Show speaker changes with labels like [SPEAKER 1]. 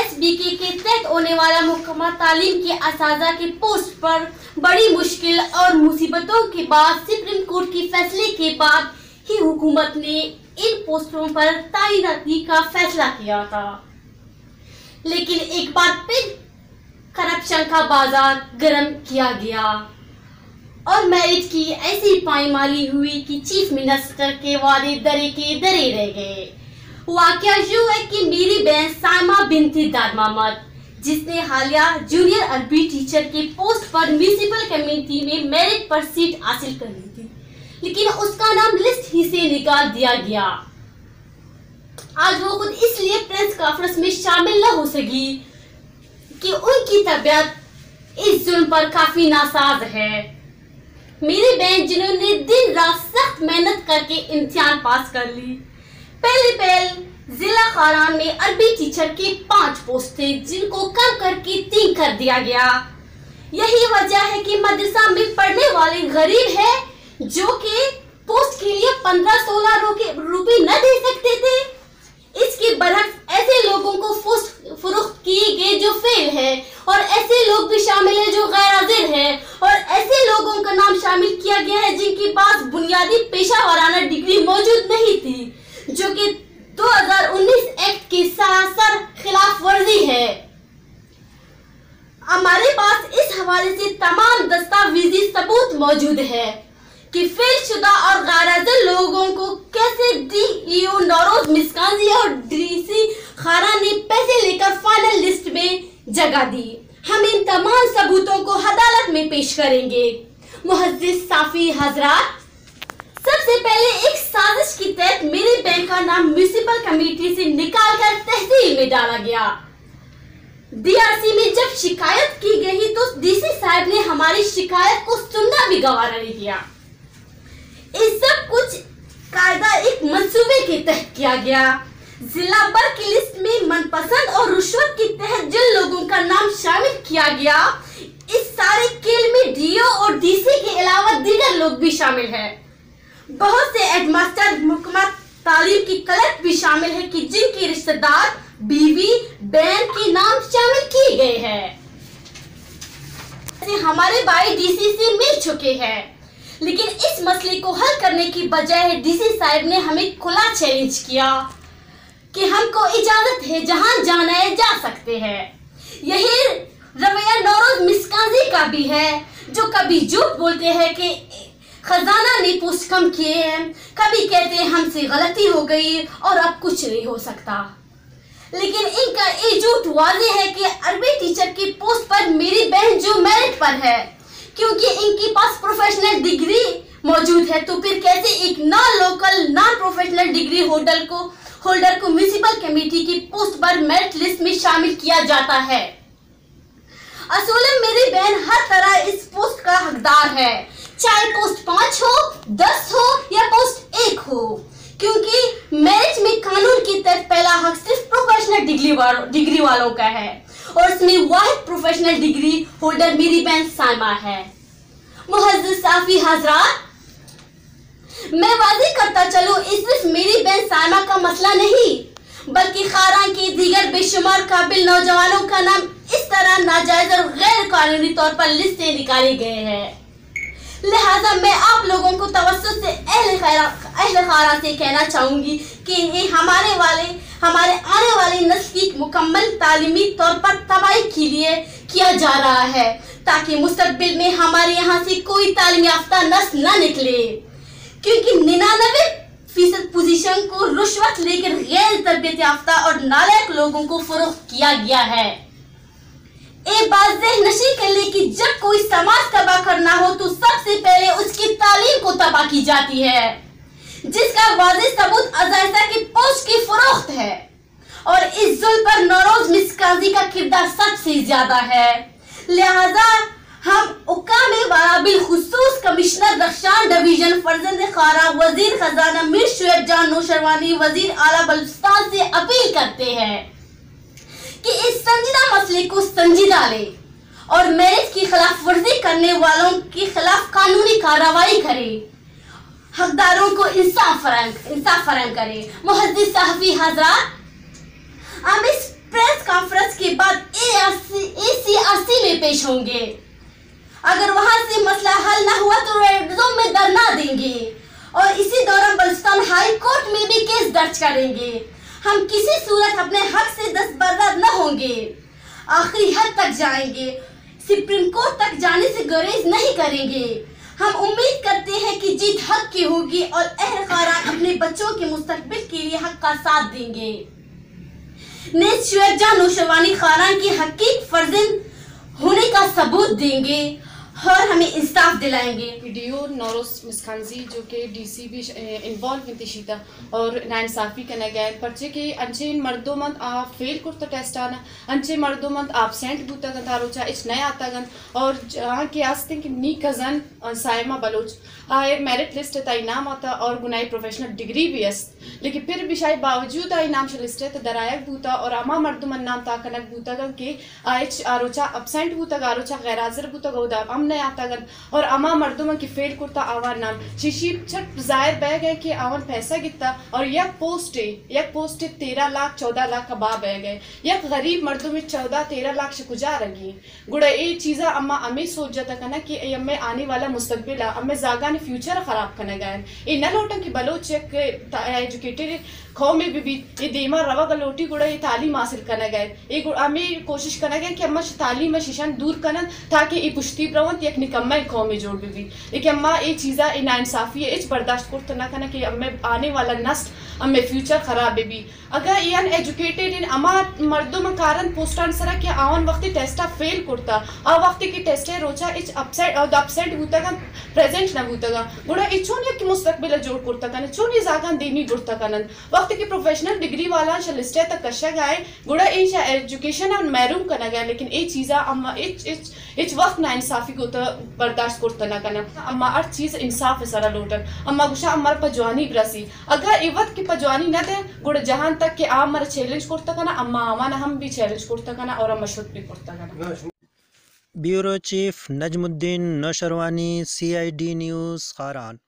[SPEAKER 1] SBK के तहत होने वाला मुकम्मल तालीम के असातिज़ा के पोस्ट पर बड़ी मुश्किल और मुसीबतों के बाद सुप्रीम कोर्ट के फैसले के बाद ही हुकूमत ने इन पोस्टों पर तैनाती का फैसला किया था। लेकिन एक बार फिर करप्शन का बाजार गर्म किया गया और मेरिट की ऐसी पायमाली हुई कि चीफ मिनिस्टर के वादे दरे के दरे रह गए। वाकया यूं है कि मेरी बहन साइमा बिनती दाद मोहम्मद, जिसने हालिया जूनियर अरबी टीचर के पोस्ट पर म्यूनिसिपल कमेटी में मेरिट पर सीट हासिल कर ली थी, लेकिन उसका नाम लिस्ट ही से निकाल दिया गया। आज वो खुद इसलिए प्रेस कॉन्फ्रेंस में शामिल न हो सकी कि उनकी तबीयत इस जुल्म पर काफी नासाज है। मेरी बहन जिन्होंने दिन रात सख्त मेहनत करके इम्तिहान पास कर ली। पहले जिला खारान में अरबी टीचर के 5 पोस्ट थे, जिनको कम करके 3 कर दिया गया। यही वजह है कि मदरसा में पढ़ने वाले गरीब है जो कि पोस्ट के लिए 15-16 रुपए न दे सकते थे। इसके बरक्स ऐसे लोगों को पोस्ट फरोख्त किए गए जो फेल है, और ऐसे लोग भी शामिल है जो गैर हाजिर है, और ऐसे लोगों का नाम शामिल किया गया है जिनके पास बुनियादी पेशा वाराना डिग्री मौजूद नहीं थी, जो कि 2019 एक्ट की सरासर खिलाफ वर्जी है। हमारे पास इस हवाले से तमाम दस्तावेजी सबूत मौजूद है कि फेलशुदा और गैर लोगों को कैसे DEO नौरोज मिस्काजी और DC खारा ने पैसे लेकर फाइनल लिस्ट में जगह दी। हम इन तमाम सबूतों को अदालत में पेश करेंगे। मुहज्जिज साफी हजरात, सबसे पहले एक साजिश के तहत मेरी बहन का नाम म्यूनिसिपल कमेटी से निकालकर तहसील में डाला गया। DRC में जब शिकायत की गई तो DC साहब ने हमारी शिकायत को सुनना भी गवारा नहीं किया। इस सब कुछ कायदा एक मंसूबे के तहत किया गया। जिला भर की लिस्ट में मनपसंद और रुश्वत के तहत जिन लोगों का नाम शामिल किया गया, इस सारे खेल में DO और DC के अलावा दीगर लोग भी शामिल हैं। बहुत से हेडमास्टर मुकम्मल तालीम की कलेक्ट भी शामिल है कि जिनके रिश्तेदार, बीवी, बहन के नाम शामिल किए गए हैं। हमारे भाई DC से मिल चुके हैं, लेकिन इस मसले को हल करने की बजाय DC साहब ने हमें खुला चैलेंज किया कि हमको इजाजत है, जहां जाना है जा सकते हैं। यही रवैया नौरोज मिस्काजी का भी है, जो कभी झूठ बोलते हैं कि खजाना ने पोस्ट कम किए हैं, कभी कहते हैं हमसे गलती हो गई और अब कुछ नहीं हो सकता। लेकिन इनका ये झूठ वाज़ेह है कि अरबी टीचर की पोस्ट पर मेरी बहन जो मेरिट पर है, क्योंकि इनके पास प्रोफेशनल डिग्री मौजूद है, तो फिर कैसे एक non local non professional degree holder को म्यूनिसिपल कमेटी की पोस्ट पर मेरिट लिस्ट में शामिल किया जाता है। असूलन मेरी बहन हर तरह इस पोस्ट का हकदार है, चाहे पोस्ट 5 हो, 10 हो या पोस्ट 1 हो, क्योंकि मेरिट में कानून के तहत पहला हक सिर्फ प्रोफेशनल डिग्री वालों का है, और इसमें वाहिद प्रोफेशनल डिग्री होल्डर मेरी बहन साइमा है। मुहज्जिज साफी हजरात, मैं वाज़ेह करता चलूं, इस सिर्फ मेरी बहन साइमा का मसला नहीं, बल्कि खारान के दीगर बेशुमार काबिल नौजवानों का नाम इस तरह नाजायज और गैर कानूनी तौर पर लिस्ट से निकाले गए हैं। लिहाजा मैं आप लोगों को तवज्जुह से अहले खारा से कहना चाहूंगी कि ये हमारे आने वाली नस्ल की मुकम्मल तालीमी तौर पर तबाही के लिए किया जा रहा है, ताकि मुस्तकबिल में हमारे यहाँ से कोई तालीम याफ्ता नस्ल न निकले, क्योंकि 99% पोजीशन को रुश्वत लेकर गैर तरबियत याफ्ता और नालायक लोगों को फरोख्त किया गया है। एक बात ज़हन नशीं कर ले कि जब कोई समाज तबाह करना हो तो सबसे पहले उसकी तालीम को तबाह की जाती है, जिसका वाज़ेह सबूत अज़ाइज़ा की पोस्ट की फरोख्त है, और इस जुल्म पर नौरोज मिस्काजी का किरदार सबसे ज्यादा है। लिहाजा हम उकामे वाला बिलखुसूस कमिश्नर रख्शान डिवीजन फर्जंद खारा, वजीर खजाना मीर शुएब जान नौशरवानी, वजीर आला बलूचिस्तान से अपील करते हैं कि इस संजीदा मसले को संजीदा ले और मेरिट की खिलाफ वर्जी करने वालों के खिलाफ कानूनी कार्रवाई करे, हकदारों को इंसाफ फराहम करे। मुहद्दिस सहाफी हजरात, हम इस प्रेस कॉन्फ्रेंस पेश होंगे। अगर वहां से मसला हल न हुआ तो रेड जोन में धरना देंगे और इसी दौरान बलूचिस्तान हाई कोर्ट में भी केस दर्ज करेंगे। हम किसी सूरत अपने हक से दस्तबरदार न होंगे, आखिरी हद तक जाएंगे, सुप्रीम कोर्ट तक जाने से गुरेज नहीं करेंगे। हम उम्मीद करते हैं कि जीत हक की होगी और अहलकारान अपने बच्चों के मुस्तकबिल के लिए हक का साथ देंगे। नेज़ शुएब नौशरवानी खारान की हकीक फर्जंद होने का सबूत देंगे और हमें इंसाफ दिलाएंगे।
[SPEAKER 2] वीडियो नौरोज मिसखानजी जो कि डीसी भी इन्वॉल्व में शीता और नाइंसाफी करने गए पर्चे के अंचे मर्दोमंद आ फेल कुर्ता टेस्ट आना अंचे मर्दोमंद एब्सेंट बूता गन तारोचा इच नया आता गन और जहाँ के आस्ते कि नी कज़न साइमा बलोच आए मेरिट लिस्ट ता इनाम आता और गुनाई प्रोफेशनल डिग्री भी अस्त लेकिन फिर भी शायद बावजूद आ इनाम लिस्ट है तो दरायक बूता और अमा मर्दोमंद नाम ताकनक बूता गन के आइच आरोचा एब्सेंट बूता गारोचा गैर हाजिर बूता गौदा नया आतागन और अमा मर्दों की फेल कुर्ता आवान नाम शीशी छट जाहिर बह गए कि आवन पैसा गिता और यक पोस्ट 13 लाख 14 लाख कबा बह गए यक गरीब मर्दों में 14-13 लाख से गुजा रही गुड़ा ये चीज़ा अम्मा अम्मी सोच जाता कना कि अम्मे आने वाला मुस्तकबिल अम्मे जागा ने फ्यूचर खराब करने गए ये न लोटन की बलोच एजुकेटेड खो में भी ये देमा रवा गलोटी गुड़ा ये तालीम हासिल करने गए ये हमें कोशिश करने गए कि अम्मा तालीम में शिशन दूर करन ताकि ये पुश्ती प्रवंत एक निकम्मा खो में जोड़ भी लेकिन अम्मा ये चीज़ा ये नाइंसाफी है इस बर्दाश्त करते ना करना कि अम्मे आने वाला नस्ल अम्मे फ्यूचर खराब है भी अगर ये अनएजुकेटेड इन अम्मा मर्दों में कारण पोस्ट आंसर कि आवन वक्त टेस्टा फेल करता आ वक्त की टेस्ट है रोचा इच अपसेट होता का प्रेजेंट ना होता का गुड़ा इचों ने कि मुस्तकबिल जोड़ करता का चों ने जागा देनी जुड़ता का वक्त की प्रोफेशनल डिग्री वाला शलिस्टे तक कशा गए गुड़ा ये एजुकेशन और महरूम करना गया लेकिन ये चीज़ा अम्मा इच वक्त ना इंसाफी को तो बर्दाश्त करता ना करना अम्मा हर चीज़ इंसाफ है सारा लोटन अम्मा गुशा अम्मा पजवानी ब्रसी अगर ये वक्त की पजवानी ना दे गुड़ा जहां तक कि आप मर चैलेंज करता कना अम्मा आवाना हम भी चैलेंज करता कना और अम्मा शुद्ध भी करता कना।
[SPEAKER 3] Bureau chief Najmuddin Nausherwani CID news Kharan.